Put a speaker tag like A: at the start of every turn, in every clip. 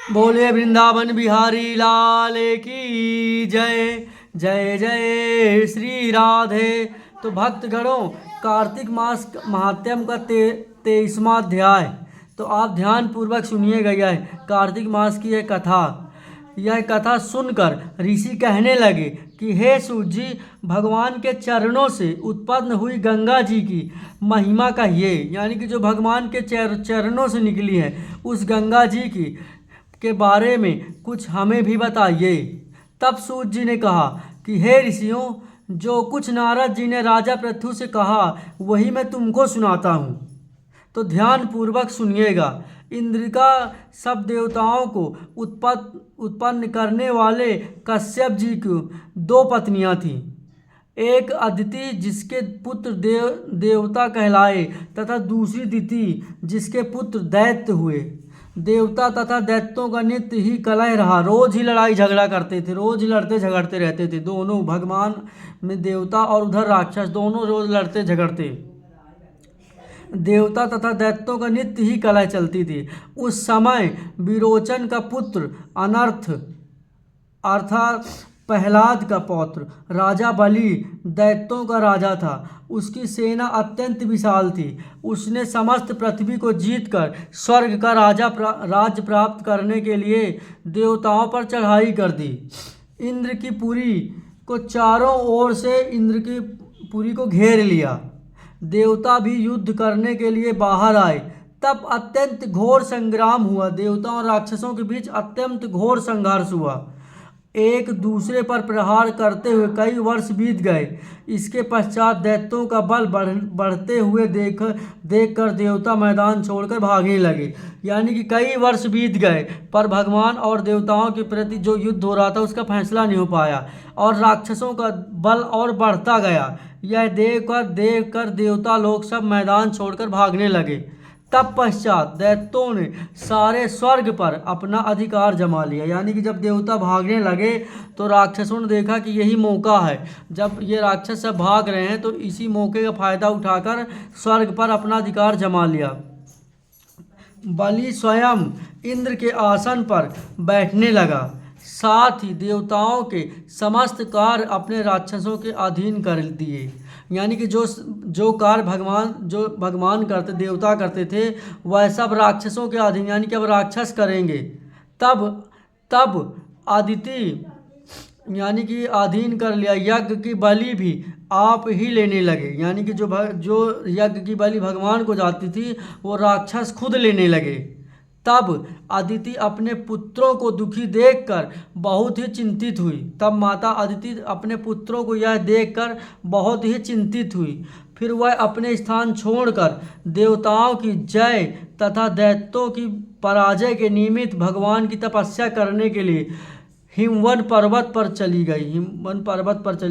A: बोले वृंदावन बिहारी लाल की जय। जय जय श्री राधे। तो भक्तगणों, कार्तिक मास महात्म्य का 23वां अध्याय। तो आप ध्यान पूर्वक सुनिएगा। यह कार्तिक मास की यह कथा। यह कथा सुनकर ऋषि कहने लगे कि हे सूत जी, भगवान के चरणों से उत्पन्न हुई गंगा जी की महिमा कहिए। यानी कि जो भगवान के चरणों से निकली है उस गंगा जी की के बारे में कुछ हमें भी बताइए। तब सूत जी ने कहा कि हे ऋषियों, जो कुछ नारद जी ने राजा पृथु से कहा वही मैं तुमको सुनाता हूँ। तो ध्यान पूर्वक सुनिएगा। इंद्र का सब देवताओं को उत्पन्न करने वाले कश्यप जी की 2 पत्नियां थीं। एक अदिति जिसके पुत्र देवता कहलाए तथा दूसरी दिति जिसके पुत्र दैत्य हुए। देवता तथा दैत्यों का नित्य ही कलह रहा। रोज ही लड़ाई झगड़ा करते थे, रोज ही लड़ते झगड़ते रहते थे। दोनों भगवान में देवता और उधर राक्षस दोनों रोज लड़ते झगड़ते। देवता तथा दैत्यों का नित्य ही कलह चलती थी। उस समय विरोचन का पुत्र अनर्थ अर्थात प्रहलाद का पौत्र राजा बलि दैत्यों का राजा था। उसकी सेना अत्यंत विशाल थी। उसने समस्त पृथ्वी को जीतकर स्वर्ग का राज्य प्राप्त करने के लिए देवताओं पर चढ़ाई कर दी। इंद्र की पुरी को चारों ओर से इंद्र की पुरी को घेर लिया। देवता भी युद्ध करने के लिए बाहर आए। तब अत्यंत घोर संग्राम हुआ। देवताओं और राक्षसों के बीच अत्यंत घोर संघर्ष हुआ। एक दूसरे पर प्रहार करते हुए कई वर्ष बीत गए। इसके पश्चात दैत्यों का बल बढ़ते हुए देखकर देवता मैदान छोड़कर भागने लगे। यानी कि कई वर्ष बीत गए पर भगवान और देवताओं के प्रति जो युद्ध हो रहा था उसका फैसला नहीं हो पाया और राक्षसों का बल और बढ़ता गया। यह देखकर देवता लोग सब मैदान छोड़कर भागने लगे। तब पश्चात दैत्यों ने सारे स्वर्ग पर अपना अधिकार जमा लिया। यानी कि जब देवता भागने लगे तो राक्षसों ने देखा कि यही मौका है। जब ये राक्षस सब भाग रहे हैं तो इसी मौके का फायदा उठाकर स्वर्ग पर अपना अधिकार जमा लिया। बलि स्वयं इंद्र के आसन पर बैठने लगा। साथ ही देवताओं के समस्त कार्य अपने राक्षसों के अधीन कर दिए। यानी कि जो कार्य भगवान करते देवता करते थे वह सब राक्षसों के अधीन, यानी कि अब राक्षस करेंगे। तब आदिति यानी कि अधीन कर लिया। यज्ञ की बलि भी आप ही लेने लगे। यानी कि जो यज्ञ की बलि भगवान को जाती थी वो राक्षस खुद लेने लगे। तब अदिति अपने पुत्रों को दुखी देखकर बहुत ही चिंतित हुई। तब माता अदिति अपने पुत्रों को यह देखकर बहुत ही चिंतित हुई। फिर वह अपने स्थान छोड़कर देवताओं की जय तथा दैत्यों की पराजय के निमित्त भगवान की तपस्या करने के लिए हिमवन पर्वत पर चली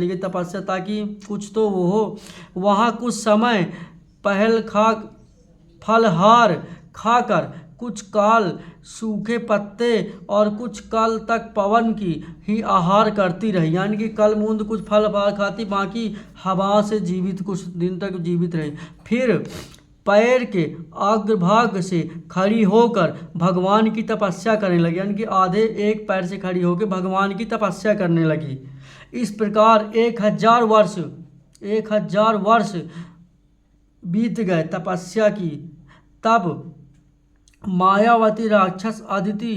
A: गई तपस्या, ताकि कुछ तो वो हो। वहाँ कुछ समय फलहार खाकर कुछ काल सूखे पत्ते और कुछ काल तक पवन की ही आहार करती रही। यानी कि कल मूंद कुछ फल खाती, बाकी हवा से जीवित कुछ दिन तक जीवित रही। फिर पैर के अग्रभाग से खड़ी होकर भगवान की तपस्या करने लगी। यानी कि आधे एक पैर से खड़ी होकर भगवान की तपस्या करने लगी। इस प्रकार 1000 वर्ष बीत गए तपस्या की। तब मायावती राक्षस अदिति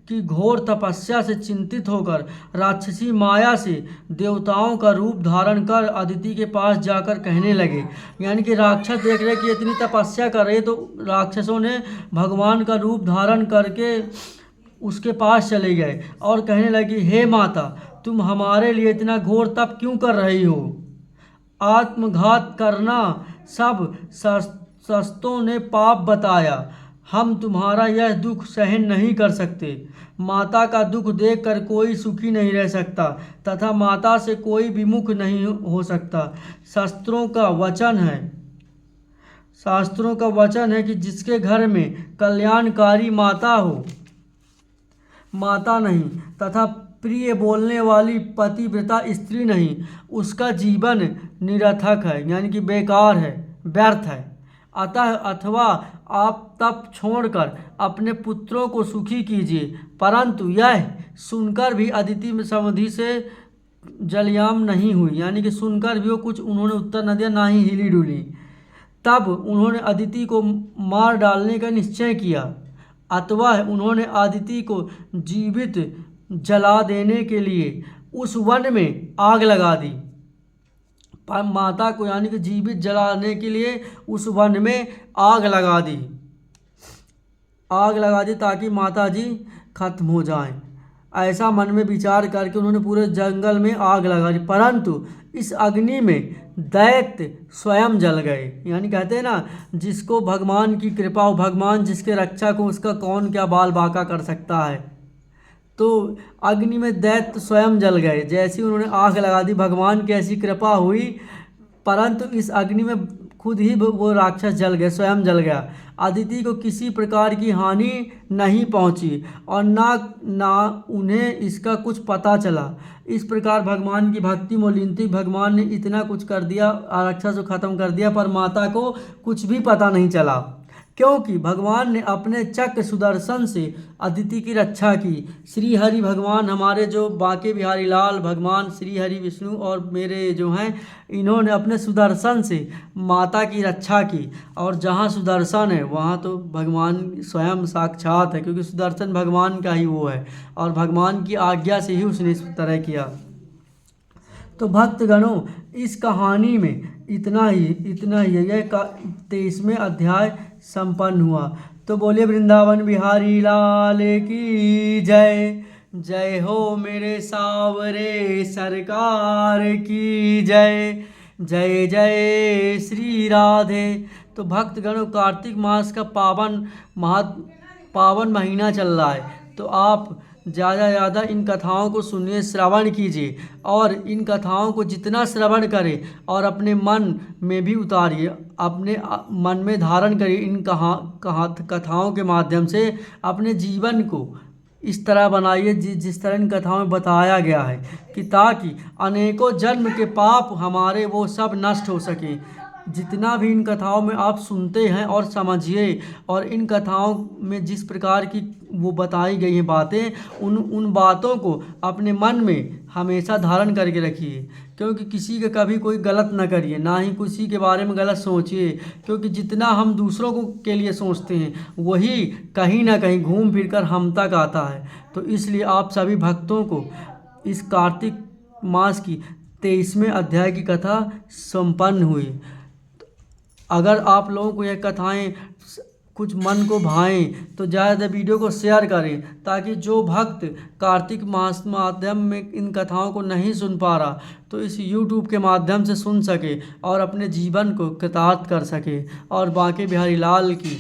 A: की घोर तपस्या से चिंतित होकर राक्षसी माया से देवताओं का रूप धारण कर अदिति के पास जाकर कहने लगे। यानी कि राक्षस देख रहे कि इतनी तपस्या कर रहे तो राक्षसों ने भगवान का रूप धारण करके उसके पास चले गए और कहने लगी, हे माता, तुम हमारे लिए इतना घोर तप क्यों कर रही हो? आत्मघात करना सब शास्त्रों ने पाप बताया। हम तुम्हारा यह दुख सहन नहीं कर सकते। माता का दुख देखकर कोई सुखी नहीं रह सकता तथा माता से कोई विमुख नहीं हो सकता। शास्त्रों का वचन है कि जिसके घर में कल्याणकारी माता हो, माता नहीं तथा प्रिय बोलने वाली पतिव्रता स्त्री नहीं, उसका जीवन निरर्थक है, यानी कि बेकार है, व्यर्थ है। अतः अथवा आप तप छोड़कर अपने पुत्रों को सुखी कीजिए। परंतु यह सुनकर भी अदिति में समाधि से जलयाम नहीं हुई, यानी कि सुनकर भी वो कुछ उन्होंने उत्तर न दिया, ना ही हिली डुली। तब उन्होंने अदिति को मार डालने का निश्चय किया। अथवा उन्होंने अदिति को जीवित जला देने के लिए उस वन में आग लगा दी। माता को यानी कि जीवित जलाने के लिए उस वन में आग लगा दी, ताकि माता जी खत्म हो जाएं। ऐसा मन में विचार करके उन्होंने पूरे जंगल में आग लगा दी। परंतु इस अग्नि में दैत्य स्वयं जल गए। यानी कहते हैं ना, जिसको भगवान की कृपा हो, भगवान जिसके रक्षा को, उसका कौन क्या बाल बांका कर सकता है। तो अग्नि में दैत्य स्वयं जल गए। जैसी उन्होंने आग लगा दी, भगवान की ऐसी कृपा हुई, परंतु इस अग्नि में खुद ही वो राक्षस जल गए, स्वयं जल गया। अदिति को किसी प्रकार की हानि नहीं पहुंची और ना उन्हें इसका कुछ पता चला। इस प्रकार भगवान की भक्ति मोलिनती, भगवान ने इतना कुछ कर दिया, राक्षस को खत्म कर दिया, पर माता को कुछ भी पता नहीं चला, क्योंकि भगवान ने अपने चक्र सुदर्शन से अदिति की रक्षा की। श्री हरि भगवान, हमारे जो बांके बिहारी लाल भगवान श्री हरि विष्णु और मेरे जो हैं, इन्होंने अपने सुदर्शन से माता की रक्षा की। और जहाँ सुदर्शन है वहाँ तो भगवान स्वयं साक्षात है, क्योंकि सुदर्शन भगवान का ही वो है और भगवान की आज्ञा से ही उसने इस तरह किया। तो भक्तगणों, इस कहानी में इतना ही यह 23वें अध्याय संपन्न हुआ। तो बोले वृंदावन बिहारी लाल की जय। जय हो मेरे सावरे सरकार की जय। जय जय श्री राधे। तो भक्तगणों, कार्तिक मास का पावन महीना चल रहा है, तो आप ज़्यादा से ज़्यादा इन कथाओं को सुनिए, श्रवण कीजिए, और इन कथाओं को जितना श्रवण करें और अपने मन में भी उतारिए, अपने मन में धारण करिए। इन कथाओं के माध्यम से अपने जीवन को इस तरह बनाइए जिस तरह इन कथाओं में बताया गया है, कि ताकि अनेकों जन्म के पाप हमारे वो सब नष्ट हो सके। जितना भी इन कथाओं में आप सुनते हैं और समझिए, और इन कथाओं में जिस प्रकार की वो बताई गई हैं बातें, उन बातों को अपने मन में हमेशा धारण करके रखिए, क्योंकि किसी का कभी कोई गलत ना करिए, ना ही किसी के बारे में गलत सोचिए, क्योंकि जितना हम दूसरों को के लिए सोचते हैं वही कहीं ना कहीं घूम फिर कर हम तक आता है। तो इसलिए आप सभी भक्तों को इस कार्तिक मास की 23वें अध्याय की कथा संपन्न हुई। अगर आप लोगों को यह कथाएं कुछ मन को भाएं तो ज़्यादा वीडियो को शेयर करें, ताकि जो भक्त कार्तिक मास माध्यम में इन कथाओं को नहीं सुन पा रहा तो इस YouTube के माध्यम से सुन सके और अपने जीवन को कृतार्थ कर सके, और बांके बिहारी लाल की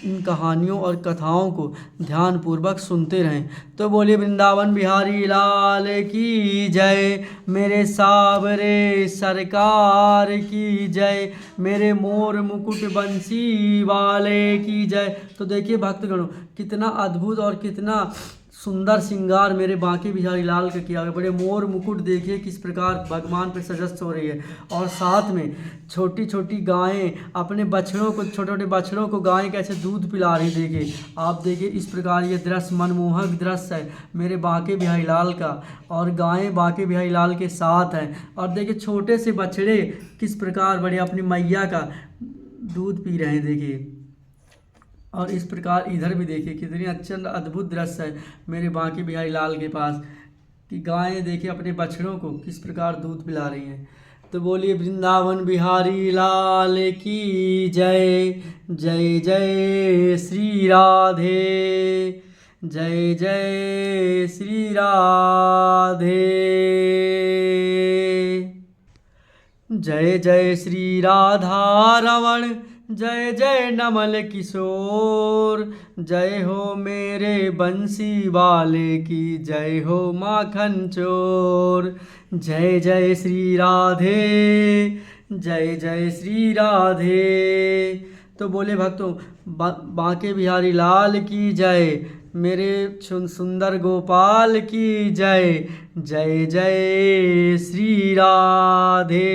A: इन कहानियों और कथाओं को ध्यानपूर्वक सुनते रहें। तो बोलिए वृंदावन बिहारी लाल की जय। मेरे सावरे सरकार की जय। मेरे मोर मुकुट बंसी वाले की जय। तो देखिए भक्तगणों, कितना अद्भुत और कितना सुंदर श्रृंगार मेरे बांके बिहारी लाल का किया है। बड़े मोर मुकुट देखिए किस प्रकार भगवान पे सजस्त हो रही है, और साथ में छोटी छोटी गायें अपने बछड़ों को, छोटे छोटे बछड़ों को गायें कैसे दूध पिला रही। देखिए आप, देखिए इस प्रकार ये दृश्य, मनमोहक दृश्य है मेरे बांके बिहारी लाल का, और गायें बांके बिहारी लाल के साथ हैं। और देखिए छोटे से बछड़े किस प्रकार बड़े अपनी मैया का दूध पी रहे हैं। देखिए, और इस प्रकार इधर भी देखिए कितनी अच्छा अद्भुत दृश्य है मेरे बांके बिहारी लाल के पास, कि गायें देखिए अपने बछड़ों को किस प्रकार दूध पिला रही हैं। तो बोलिए वृंदावन बिहारी लाल की जय। जय जय श्री राधे। जय जय श्री राधे। जय जय श्री राधा रमण। जय जय नमल किशोर। जय हो मेरे बंसी वाले की, जय हो माखन चोर। जय जय श्री राधे। जय जय श्री राधे। तो बोले भक्तों, बांके बिहारी लाल की जय। मेरे सुंदर गोपाल की जय। जय जय श्री राधे।